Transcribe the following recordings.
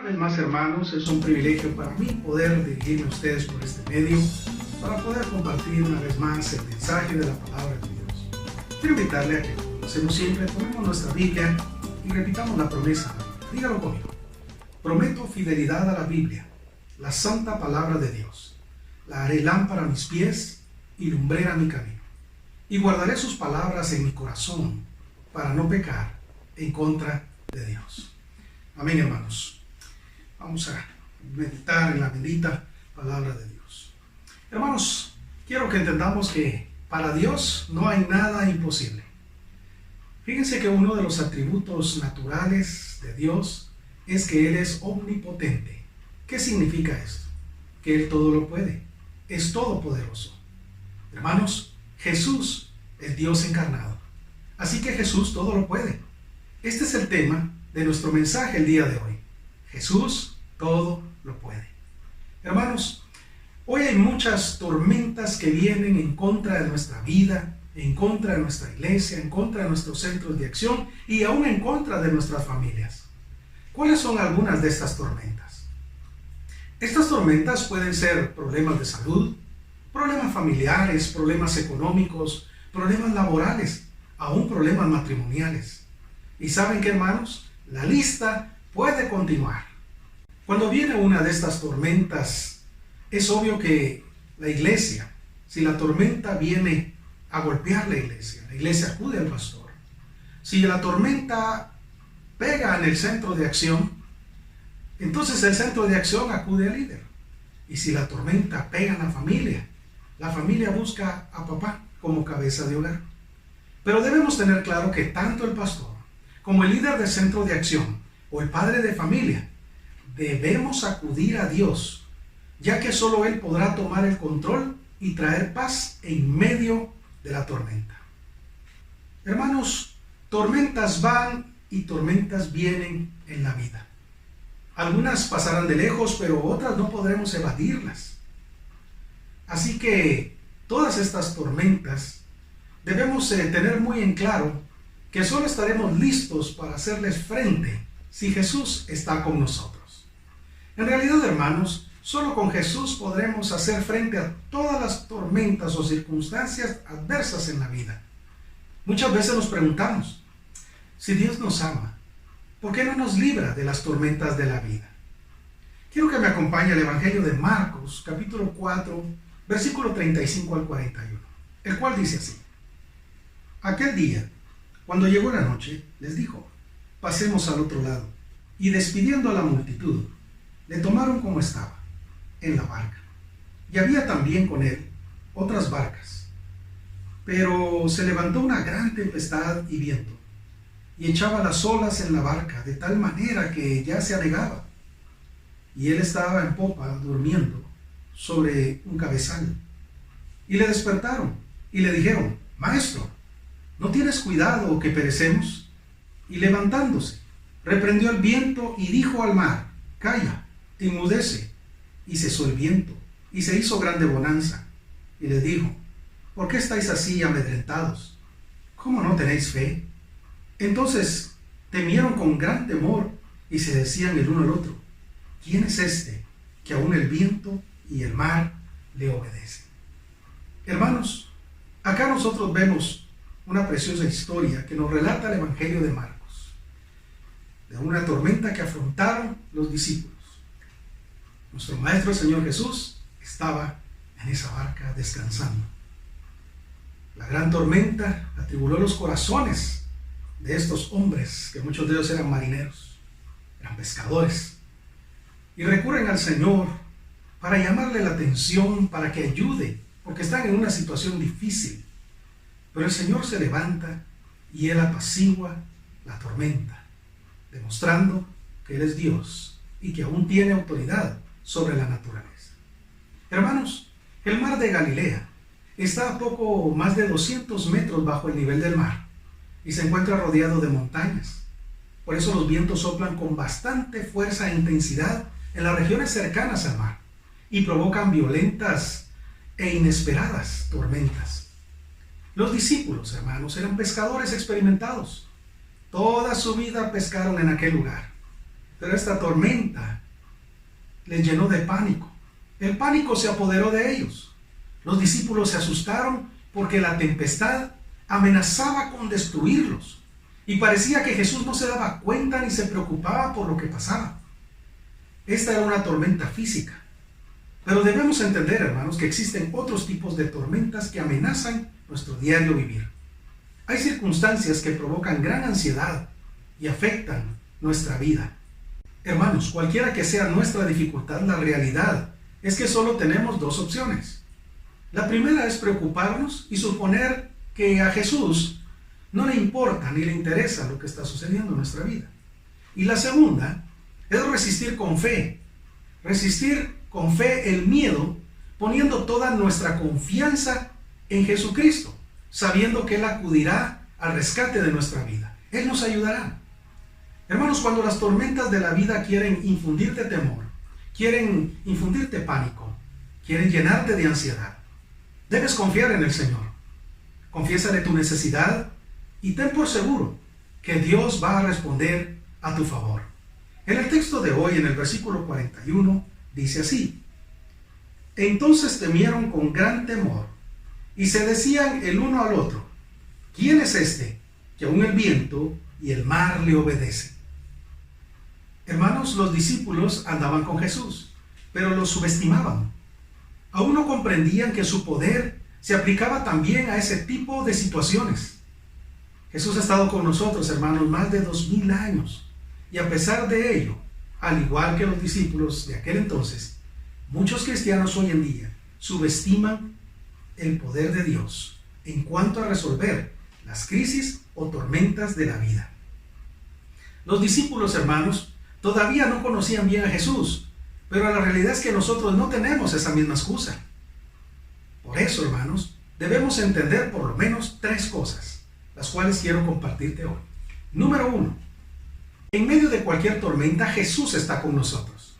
Una vez más, hermanos, es un privilegio para mí poder dirigirme a ustedes por este medio para poder compartir una vez más el mensaje de la palabra de Dios. Quiero invitarle a que, como hacemos siempre, tomemos nuestra Biblia y repitamos la promesa. Dígalo conmigo. Prometo fidelidad a la Biblia, la santa palabra de Dios. La haré lámpara a mis pies y lumbrera a mi camino. Y guardaré sus palabras en mi corazón para no pecar en contra de Dios. Amén, hermanos. Vamos a meditar en la bendita palabra de Dios. Hermanos, quiero que entendamos que para Dios no hay nada imposible. Fíjense que uno de los atributos naturales de Dios es que Él es omnipotente. ¿Qué significa esto? Que Él todo lo puede, es todopoderoso. Hermanos, Jesús es Dios encarnado. Así que Jesús todo lo puede. Este es el tema de nuestro mensaje el día de hoy. Jesús todo lo puede. Hermanos, hoy hay muchas tormentas que vienen en contra de nuestra vida, en contra de nuestra iglesia, en contra de nuestros centros de acción y aún en contra de nuestras familias. ¿Cuáles son algunas de estas tormentas? Estas tormentas pueden ser problemas de salud, problemas familiares, problemas económicos, problemas laborales, aún problemas matrimoniales. ¿Y saben qué, hermanos? La lista puede continuar. Cuando viene una de estas tormentas, es obvio que la iglesia, si la tormenta viene a golpear la iglesia acude al pastor. Si la tormenta pega en el centro de acción, entonces el centro de acción acude al líder. Y si la tormenta pega en la familia busca a papá como cabeza de hogar. Pero debemos tener claro que tanto el pastor como el líder del centro de acción o el padre de familia, debemos acudir a Dios, ya que solo Él podrá tomar el control y traer paz en medio de la tormenta. Hermanos, tormentas van y tormentas vienen en la vida. Algunas pasarán de lejos, pero otras no podremos evadirlas. Así que todas estas tormentas debemos tener muy en claro que solo estaremos listos para hacerles frente si Jesús está con nosotros. En realidad, hermanos, solo con Jesús podremos hacer frente a todas las tormentas o circunstancias adversas en la vida. Muchas veces nos preguntamos, si Dios nos ama, ¿por qué no nos libra de las tormentas de la vida? Quiero que me acompañe el Evangelio de Marcos, capítulo 4, versículo 35 al 41, el cual dice así. Aquel día, cuando llegó la noche, les dijo, pasemos al otro lado. Y despidiendo a la multitud, le tomaron como estaba, en la barca. Y había también con él otras barcas. Pero se levantó una gran tempestad y viento, y echaba las olas en la barca, de tal manera que ya se anegaba. Y él estaba en popa, durmiendo, sobre un cabezal. Y le despertaron, y le dijeron, Maestro, ¿no tienes cuidado o que perecemos? Y levantándose, reprendió el viento y dijo al mar, Calla, enmudece. Y cesó el viento, y se hizo grande bonanza. Y les dijo, ¿por qué estáis así amedrentados? ¿Cómo no tenéis fe? Entonces temieron con gran temor y se decían el uno al otro, ¿quién es este que aún el viento y el mar le obedecen? Hermanos, acá nosotros vemos una preciosa historia que nos relata el Evangelio de Marcos, de una tormenta que afrontaron los discípulos. Nuestro Maestro, el Señor Jesús, estaba en esa barca descansando. La gran tormenta atribuló los corazones de estos hombres, que muchos de ellos eran marineros, eran pescadores, y recurren al Señor para llamarle la atención, para que ayude, porque están en una situación difícil. Pero el Señor se levanta y Él apacigua la tormenta, demostrando que Él es Dios y que aún tiene autoridad sobre la naturaleza. Hermanos, el mar de Galilea está a poco más de 200 metros bajo el nivel del mar y se encuentra rodeado de montañas. Por eso los vientos soplan con bastante fuerza e intensidad en las regiones cercanas al mar y provocan violentas e inesperadas tormentas. Los discípulos, hermanos, eran pescadores experimentados. Toda su vida pescaron en aquel lugar. Pero esta tormenta les llenó de pánico. El pánico se apoderó de ellos. Los discípulos se asustaron porque la tempestad amenazaba con destruirlos. Y parecía que Jesús no se daba cuenta ni se preocupaba por lo que pasaba. Esta era una tormenta física. Pero debemos entender, hermanos, que existen otros tipos de tormentas que amenazan nuestro diario vivir. Hay circunstancias que provocan gran ansiedad y afectan nuestra vida. Hermanos, cualquiera que sea nuestra dificultad, la realidad es que solo tenemos dos opciones. La primera es preocuparnos y suponer que a Jesús no le importa ni le interesa lo que está sucediendo en nuestra vida. Y la segunda es resistir con fe el miedo, poniendo toda nuestra confianza en Jesucristo, sabiendo que Él acudirá al rescate de nuestra vida. Él nos ayudará. Hermanos, cuando las tormentas de la vida quieren infundirte temor, quieren infundirte pánico, quieren llenarte de ansiedad, debes confiar en el Señor. Confiésale tu necesidad y ten por seguro que Dios va a responder a tu favor. En el texto de hoy, en el versículo 41, dice así: entonces temieron con gran temor y se decían el uno al otro: ¿quién es este que aún el viento y el mar le obedecen? Hermanos, los discípulos andaban con Jesús, pero lo subestimaban. Aún no comprendían que su poder se aplicaba también a ese tipo de situaciones. Jesús ha estado con nosotros, hermanos, más de 2000 años. Y a pesar de ello, al igual que los discípulos de aquel entonces, muchos cristianos hoy en día subestiman el poder de Dios en cuanto a resolver las crisis o tormentas de la vida. Los discípulos, hermanos, todavía no conocían bien a Jesús, pero la realidad es que nosotros no tenemos esa misma excusa. Por eso, hermanos, debemos entender por lo menos 3 cosas, las cuales quiero compartirte hoy. Número 1. En medio de cualquier tormenta, Jesús está con nosotros.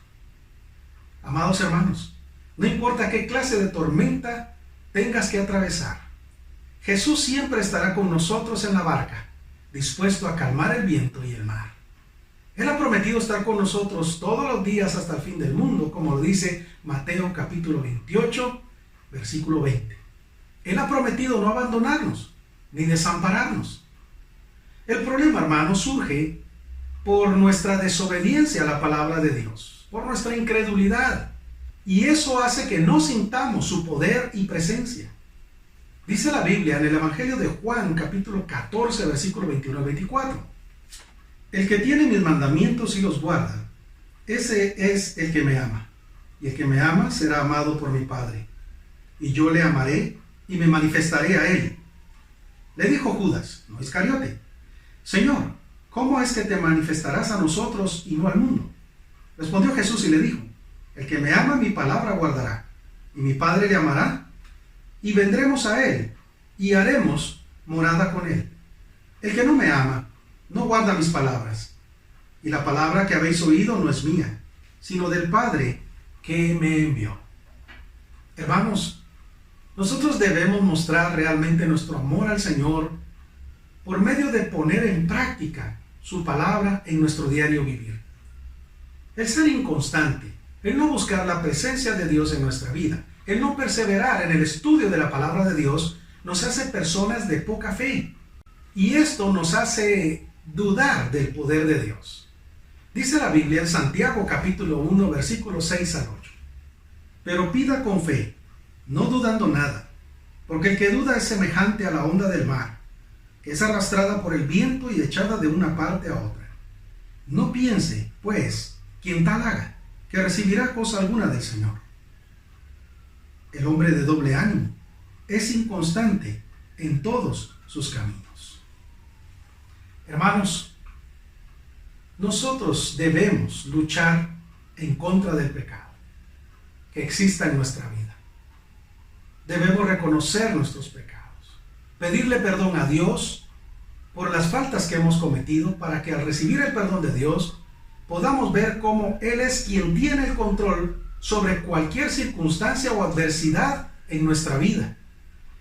Amados hermanos, no importa qué clase de tormenta tengas que atravesar, Jesús siempre estará con nosotros en la barca, dispuesto a calmar el viento y el mar. Él ha prometido estar con nosotros todos los días hasta el fin del mundo, como lo dice Mateo capítulo 28, versículo 20. Él ha prometido no abandonarnos, ni desampararnos. El problema, hermanos, surge por nuestra desobediencia a la palabra de Dios, por nuestra incredulidad. Y eso hace que no sintamos su poder y presencia. Dice la Biblia en el Evangelio de Juan, capítulo 14, versículo 21 al 24. El que tiene mis mandamientos y los guarda, ese es el que me ama. Y el que me ama será amado por mi Padre. Y yo le amaré y me manifestaré a él. Le dijo Judas, no Iscariote: Señor, ¿cómo es que te manifestarás a nosotros y no al mundo? Respondió Jesús y le dijo: el que me ama mi palabra guardará, y mi Padre le amará, y vendremos a él, y haremos morada con él. El que no me ama, no guarda mis palabras, y la palabra que habéis oído no es mía, sino del Padre que me envió. Hermanos, nosotros debemos mostrar realmente nuestro amor al Señor por medio de poner en práctica su palabra en nuestro diario vivir. El ser inconstante, el no buscar la presencia de Dios en nuestra vida, el no perseverar en el estudio de la palabra de Dios, nos hace personas de poca fe. Y esto nos hace dudar del poder de Dios. Dice la Biblia en Santiago capítulo 1, versículos 6 al 8. Pero pida con fe, no dudando nada, porque el que duda es semejante a la onda del mar, que es arrastrada por el viento y echada de una parte a otra. No piense, pues, quien tal haga, que recibirá cosa alguna del Señor. El hombre de doble ánimo es inconstante en todos sus caminos. Hermanos, nosotros debemos luchar en contra del pecado que exista en nuestra vida. Debemos reconocer nuestros pecados, pedirle perdón a Dios por las faltas que hemos cometido, para que al recibir el perdón de Dios podamos ver cómo Él es quien tiene el control sobre cualquier circunstancia o adversidad en nuestra vida,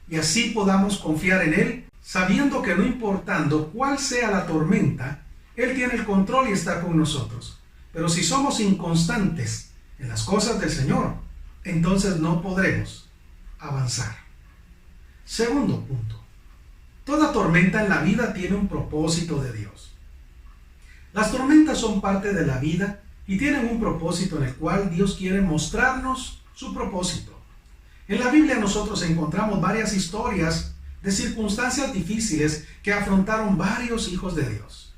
y así podamos confiar en Él, sabiendo que no importando cuál sea la tormenta, Él tiene el control y está con nosotros, Pero si somos inconstantes en las cosas del Señor, entonces no podremos avanzar. Segundo punto. Toda tormenta en la vida tiene un propósito de Dios. Las tormentas son parte de la vida y tienen un propósito en el cual Dios quiere mostrarnos su propósito. En la Biblia nosotros encontramos varias historias de circunstancias difíciles que afrontaron varios hijos de Dios.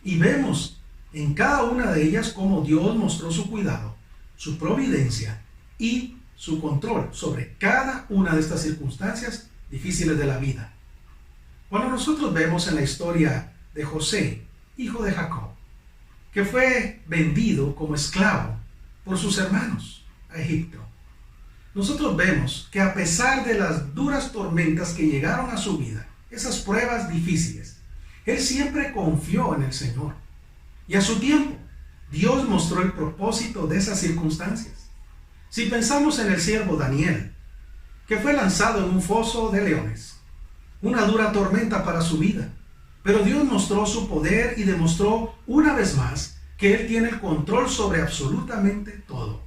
Y vemos en cada una de ellas cómo Dios mostró su cuidado, su providencia y su control sobre cada una de estas circunstancias difíciles de la vida. Cuando nosotros vemos en la historia de José, hijo de Jacob, que fue vendido como esclavo por sus hermanos a Egipto, nosotros vemos que a pesar de las duras tormentas que llegaron a su vida, esas pruebas difíciles, él siempre confió en el Señor. Y a su tiempo, Dios mostró el propósito de esas circunstancias. Si pensamos en el siervo Daniel, que fue lanzado en un foso de leones, una dura tormenta para su vida, pero Dios mostró su poder y demostró una vez más que Él tiene el control sobre absolutamente todo.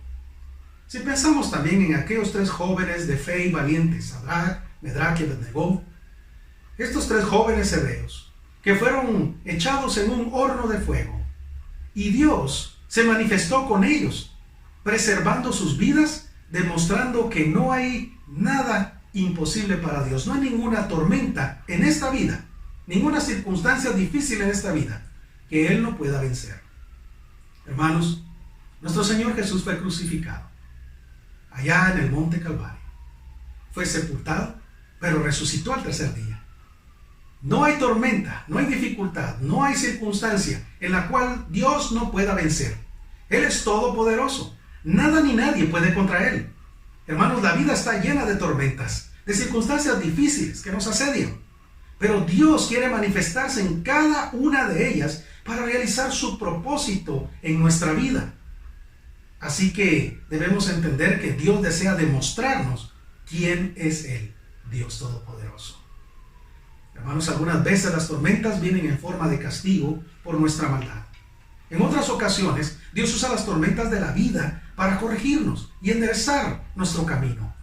Si pensamos también en aquellos tres jóvenes de fe y valientes, Sadrach, Medrach y Abednego, estos tres jóvenes hebreos que fueron echados en un horno de fuego, y Dios se manifestó con ellos, preservando sus vidas, demostrando que no hay nada imposible para Dios. No hay ninguna tormenta en esta vida, ninguna circunstancia difícil en esta vida que Él no pueda vencer. Hermanos, nuestro Señor Jesús fue crucificado allá en el monte Calvario. Fue sepultado, pero resucitó al tercer día. No hay tormenta, no hay dificultad, no hay circunstancia en la cual Dios no pueda vencer. Él es todopoderoso. Nada ni nadie puede contra Él. Hermanos, la vida está llena de tormentas, de circunstancias difíciles que nos asedian. Pero Dios quiere manifestarse en cada una de ellas para realizar su propósito en nuestra vida. Así que debemos entender que Dios desea demostrarnos quién es Él, Dios Todopoderoso. Hermanos, algunas veces las tormentas vienen en forma de castigo por nuestra maldad. En otras ocasiones, Dios usa las tormentas de la vida para corregirnos y enderezar nuestro camino.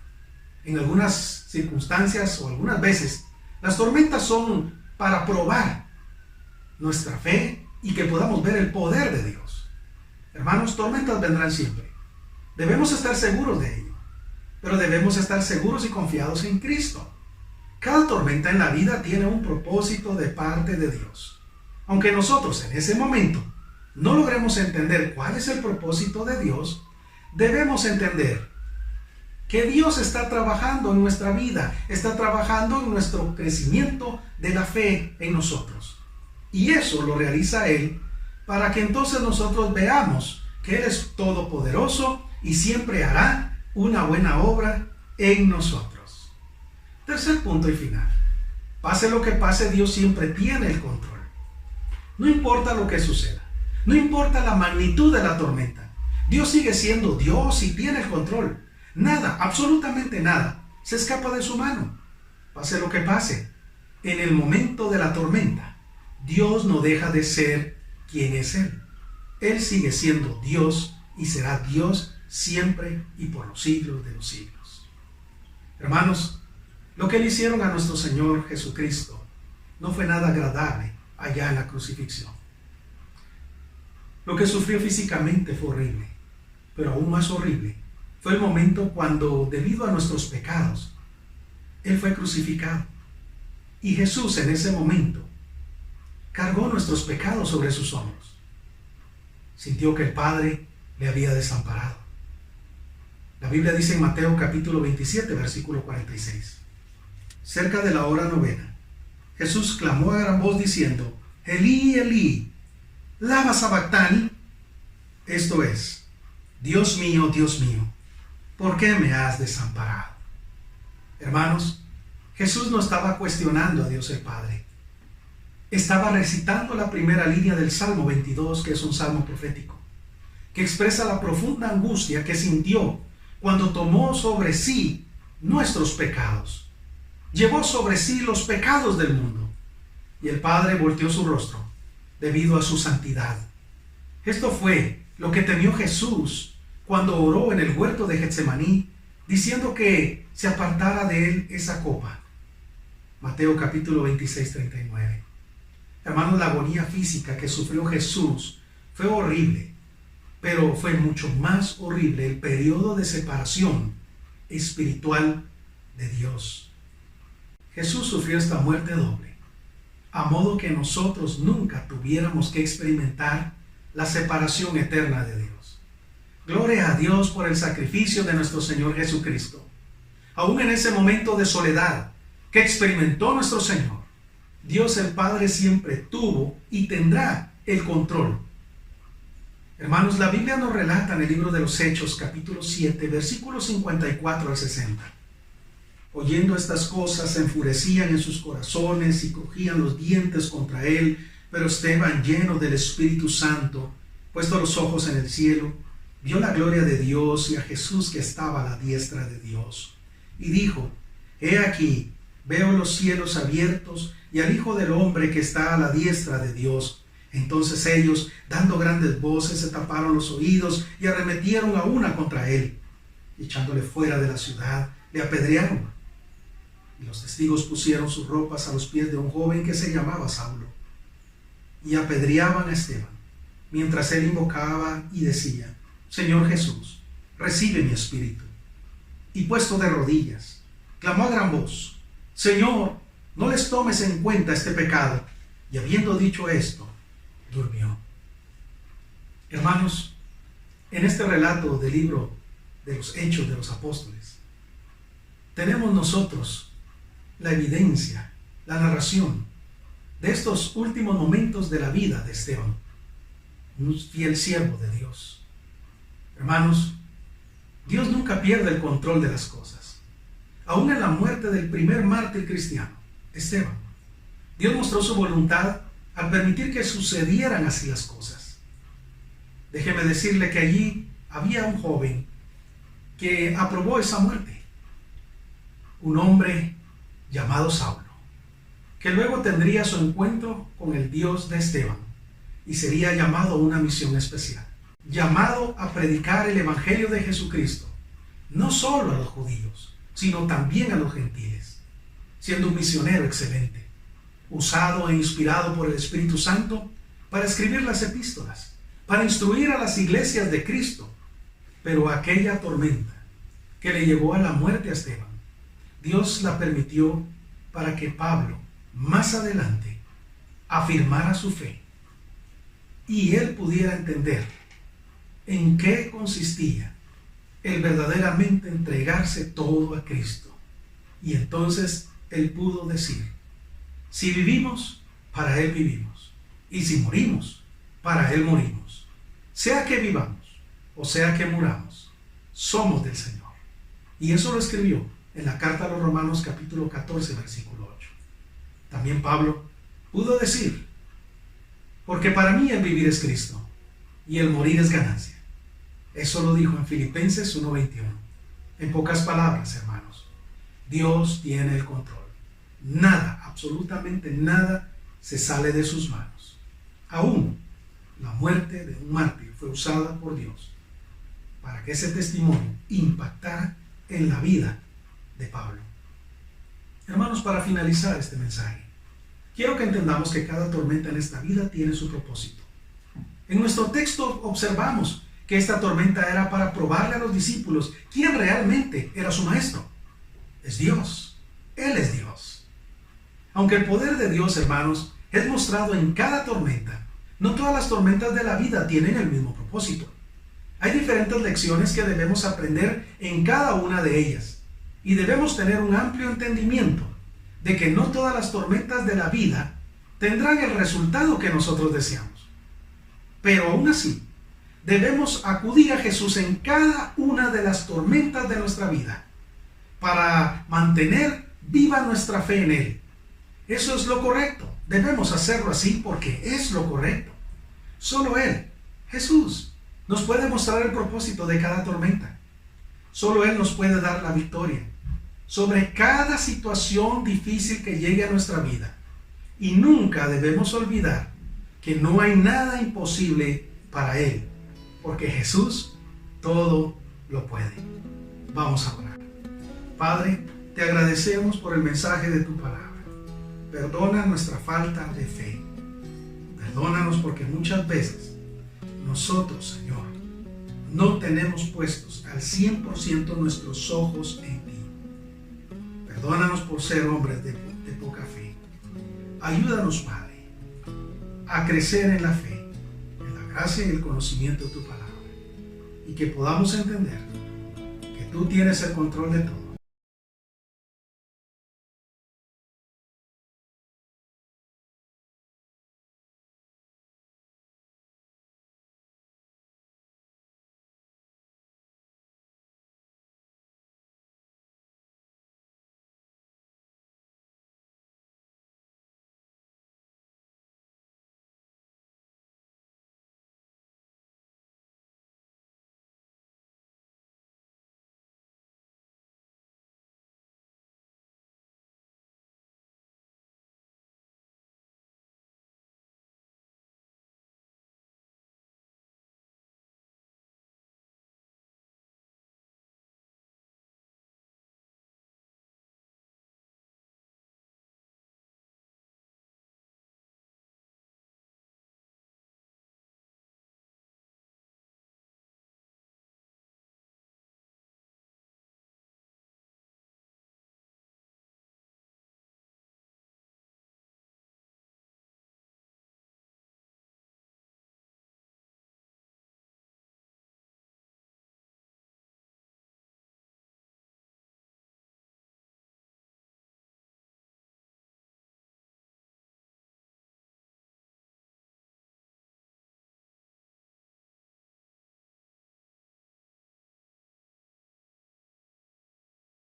En algunas circunstancias o algunas veces, las tormentas son para probar nuestra fe y que podamos ver el poder de Dios. Hermanos, tormentas vendrán siempre. Debemos estar seguros de ello, pero debemos estar seguros y confiados en Cristo. Cada tormenta en la vida tiene un propósito de parte de Dios. Aunque nosotros en ese momento no logremos entender cuál es el propósito de Dios, debemos entender que Dios está trabajando en nuestra vida, está trabajando en nuestro crecimiento de la fe en nosotros. Y eso lo realiza Él para que entonces nosotros veamos que Él es todopoderoso y siempre hará una buena obra en nosotros. Tercer punto y final. Pase lo que pase, Dios siempre tiene el control. No importa lo que suceda, no importa la magnitud de la tormenta, Dios sigue siendo Dios y tiene el control. Nada, absolutamente nada, se escapa de su mano. Pase lo que pase, en el momento de la tormenta, Dios no deja de ser quien es Él. Él sigue siendo Dios y será Dios siempre y por los siglos de los siglos. Hermanos, lo que le hicieron a nuestro Señor Jesucristo no fue nada agradable allá en la crucifixión. Lo que sufrió físicamente fue horrible, pero aún más horrible fue el momento cuando, debido a nuestros pecados, Él fue crucificado. Y Jesús en ese momento cargó nuestros pecados sobre sus hombros. Sintió que el Padre le había desamparado. La Biblia dice en Mateo capítulo 27, versículo 46. Cerca de la hora novena, Jesús clamó a gran voz diciendo: Elí, Elí, lama sabactani. Esto es: Dios mío, ¿por qué me has desamparado? Hermanos, Jesús no estaba cuestionando a Dios el Padre. Estaba recitando la primera línea del Salmo 22, que es un salmo profético, que expresa la profunda angustia que sintió cuando tomó sobre sí nuestros pecados. Llevó sobre sí los pecados del mundo. Y el Padre volteó su rostro debido a su santidad. Esto fue lo que temió Jesús cuando oró en el huerto de Getsemaní, diciendo que se apartara de él esa copa. Mateo capítulo 26, 39. Hermanos, la agonía física que sufrió Jesús fue horrible, pero fue mucho más horrible el periodo de separación espiritual de Dios. Jesús sufrió esta muerte doble, a modo que nosotros nunca tuviéramos que experimentar la separación eterna de Dios. Gloria a Dios por el sacrificio de nuestro Señor Jesucristo. Aún en ese momento de soledad que experimentó nuestro Señor, Dios el Padre siempre tuvo y tendrá el control. Hermanos, la Biblia nos relata en el libro de los Hechos, capítulo 7, versículos 54 al 60. Oyendo estas cosas, se enfurecían en sus corazones y crujían los dientes contra él, pero Esteban, lleno del Espíritu Santo, puesto los ojos en el cielo, vio la gloria de Dios y a Jesús que estaba a la diestra de Dios. Y dijo: He aquí, veo los cielos abiertos y al Hijo del Hombre que está a la diestra de Dios. Entonces ellos, dando grandes voces, se taparon los oídos y arremetieron a una contra él. Y echándole fuera de la ciudad, le apedrearon. Y los testigos pusieron sus ropas a los pies de un joven que se llamaba Saulo. Y apedreaban a Esteban, mientras él invocaba y decía: Señor Jesús, recibe mi espíritu. Y puesto de rodillas, clamó a gran voz: Señor, no les tomes en cuenta este pecado. Y habiendo dicho esto, durmió. Hermanos, en este relato del libro de los Hechos de los Apóstoles, tenemos nosotros la evidencia, la narración de estos últimos momentos de la vida de Esteban, un fiel siervo de Dios. Hermanos, Dios nunca pierde el control de las cosas. Aún en la muerte del primer mártir cristiano, Esteban, Dios mostró su voluntad al permitir que sucedieran así las cosas. Déjeme decirle que allí había un joven que aprobó esa muerte, un hombre llamado Saulo, que luego tendría su encuentro con el Dios de Esteban y sería llamado a una misión especial, llamado a predicar el Evangelio de Jesucristo, no solo a los judíos, sino también a los gentiles, siendo un misionero excelente, usado e inspirado por el Espíritu Santo para escribir las epístolas, para instruir a las iglesias de Cristo. Pero aquella tormenta que le llevó a la muerte a Esteban, Dios la permitió para que Pablo, más adelante, afirmara su fe y él pudiera entender en qué consistía el verdaderamente entregarse todo a Cristo. Y entonces él pudo decir: si vivimos, para Él vivimos, y si morimos, para Él morimos. Sea que vivamos o sea que muramos, somos del Señor. Y eso lo escribió en la carta a los Romanos capítulo 14, versículo 8. También Pablo pudo decir: porque para mí el vivir es Cristo y el morir es ganancia. Eso lo dijo en Filipenses 1:21. En pocas palabras, hermanos, Dios tiene el control. Nada, absolutamente nada, se sale de sus manos. Aún la muerte de un mártir fue usada por Dios para que ese testimonio impactara en la vida de Pablo. Hermanos, para finalizar este mensaje, quiero que entendamos que cada tormenta en esta vida tiene su propósito. En nuestro texto observamos que esta tormenta era para probarle a los discípulos quién realmente era su maestro. Es Dios. Él es Dios. Aunque el poder de Dios, hermanos, es mostrado en cada tormenta, no todas las tormentas de la vida tienen el mismo propósito. Hay diferentes lecciones que debemos aprender en cada una de ellas, y debemos tener un amplio entendimiento de que no todas las tormentas de la vida tendrán el resultado que nosotros deseamos. Pero aún así, debemos acudir a Jesús en cada una de las tormentas de nuestra vida para mantener viva nuestra fe en Él. Eso es lo correcto. Debemos hacerlo así porque es lo correcto. Solo Él, Jesús, nos puede mostrar el propósito de cada tormenta. Solo Él nos puede dar la victoria sobre cada situación difícil que llegue a nuestra vida. Y nunca debemos olvidar que no hay nada imposible para Él, porque Jesús todo lo puede. Vamos a orar. Padre, te agradecemos por el mensaje de tu palabra. Perdona nuestra falta de fe. Perdónanos porque muchas veces nosotros, Señor, no tenemos puestos al 100% nuestros ojos en ti. Perdónanos por ser hombres de poca fe. Ayúdanos, Padre, a crecer en la fe, en la gracia y el conocimiento de tu palabra, y que podamos entender que tú tienes el control de todo.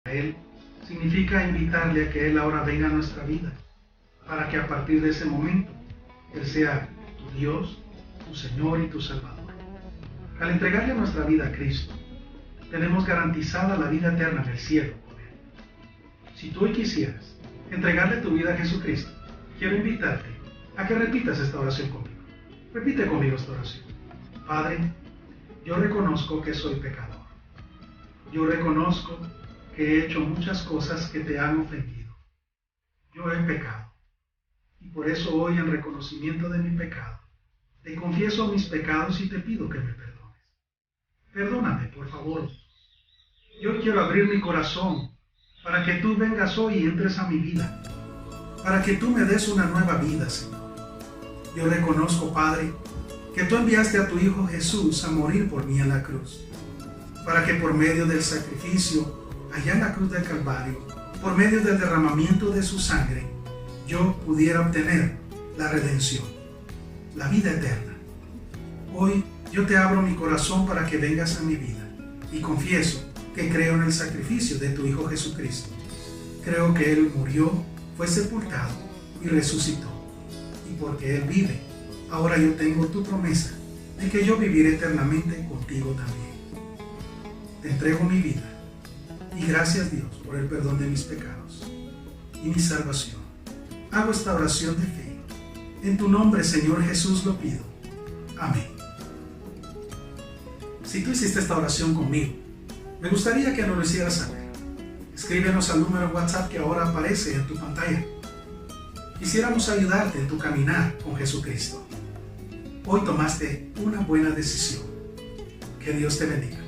Él significa invitarle a que Él ahora venga a nuestra vida, para que a partir de ese momento Él sea tu Dios, tu Señor y tu Salvador. Al entregarle nuestra vida a Cristo, tenemos garantizada la vida eterna en el cielo con Él. Si tú hoy quisieras entregarle tu vida a Jesucristo, quiero invitarte a que repitas esta oración conmigo. Repite conmigo esta oración. Padre, yo reconozco que soy pecador. Yo reconozco que he hecho muchas cosas que te han ofendido. Yo he pecado. Y por eso hoy, en reconocimiento de mi pecado, te confieso mis pecados y te pido que me perdones. Perdóname, por favor. Yo quiero abrir mi corazón para que tú vengas hoy y entres a mi vida, para que tú me des una nueva vida, Señor. Yo reconozco, Padre, que tú enviaste a tu Hijo Jesús a morir por mí en la cruz, para que por medio del sacrificio allá en la cruz del Calvario, por medio del derramamiento de su sangre, yo pudiera obtener la redención, la vida eterna. Hoy yo te abro mi corazón para que vengas a mi vida y confieso que creo en el sacrificio de tu Hijo Jesucristo. Creo que Él murió, fue sepultado y resucitó. Y porque Él vive, ahora yo tengo tu promesa de que yo viviré eternamente contigo también. Te entrego mi vida. Y gracias, Dios, por el perdón de mis pecados y mi salvación. Hago esta oración de fe. En tu nombre, Señor Jesús, lo pido. Amén. Si tú hiciste esta oración conmigo, me gustaría que nos lo hicieras saber. Escríbenos al número de WhatsApp que ahora aparece en tu pantalla. Quisiéramos ayudarte en tu caminar con Jesucristo. Hoy tomaste una buena decisión. Que Dios te bendiga.